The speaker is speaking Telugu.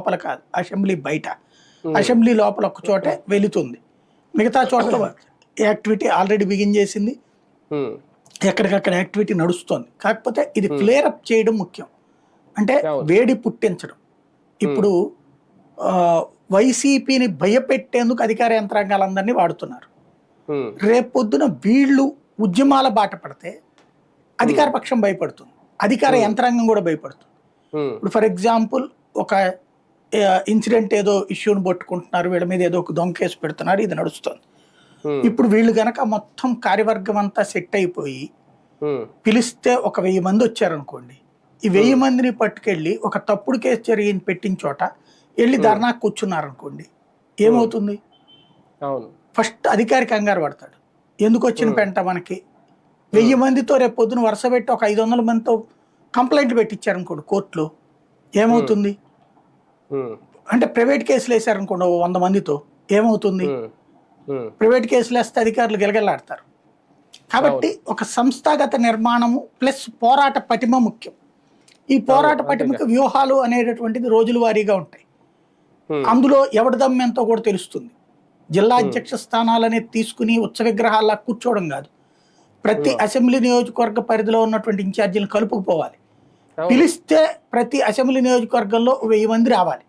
లోపల కాదు, అసెంబ్లీ బయట. అసెంబ్లీ లోపల ఒక చోటే వెళుతుంది, మిగతా చోట్ల యాక్టివిటీ ఆల్రెడీ బిగిన్ చేసింది, ఎక్కడికక్కడ యాక్టివిటీ నడుస్తుంది. కాకపోతే ఇది ఫ్లేర్ అప్ చేయడం ముఖ్యం, అంటే వేడి పుట్టించడం. ఇప్పుడు వైసీపీని భయపెట్టేందుకు అధికార యంత్రాంగాలందరినీ వాడుతున్నారు. రేపొద్దున వీళ్ళు ఉద్యమాల బాట పడితే అధికార పక్షం భయపడుతుంది, అధికార యంత్రాంగం కూడా భయపడుతుంది. ఇప్పుడు ఫర్ ఎగ్జాంపుల్ ఒక ఇన్సిడెంట్ ఏదో ఇష్యూని పట్టుకుంటున్నారు, వీళ్ళ మీద ఏదో ఒక దొంగ కేసు పెడుతున్నారు, ఇది నడుస్తుంది. ఇప్పుడు వీళ్ళు గనక మొత్తం కార్యవర్గం అంతా సెట్ అయిపోయి పిలిస్తే ఒక 1000 మంది వచ్చారనుకోండి, ఈ 1000 మందిని పట్టుకెళ్ళి ఒక తప్పుడు కేసు జరిగి పెట్టిన చోట వెళ్ళి ధర్నా కూర్చున్నారనుకోండి, ఏమవుతుంది? ఫస్ట్ అధికారి కంగారు పడతాడు, ఎందుకు వచ్చిన పెంట మనకి. 1000 మందితో రేపు పొద్దున వరుస పెట్టి ఒక 500 మందితో కంప్లైంట్ పెట్టించారనుకోండి కోర్టులో, ఏమవుతుంది? అంటే ప్రైవేట్ కేసులు వేసారనుకోండి 100 మందితో, ఏమవుతుంది? ప్రైవేట్ కేసులు వేస్తే అధికారులు గిలగిలాడతారు. కాబట్టి ఒక సంస్థాగత నిర్మాణము ప్లస్ పోరాట పటిమ ముఖ్యం. ఈ పోరాట పటిమకు వ్యూహాలు అనేటటువంటిది రోజుల వారీగా ఉంటాయి. అందులో ఎవరి దమ్మెంతో కూడా తెలుస్తుంది. జిల్లా అధ్యక్ష స్థానాలనే తీసుకుని ఉత్సవ విగ్రహాల్లో కూర్చోవడం కాదు, ప్రతి అసెంబ్లీ నియోజకవర్గ పరిధిలో ఉన్నటువంటి ఇన్ఛార్జీలను కలుపుకుపోవాలి. పిలిస్తే ప్రతి అసెంబ్లీ నియోజకవర్గంలో 1000 మంది రావాలి.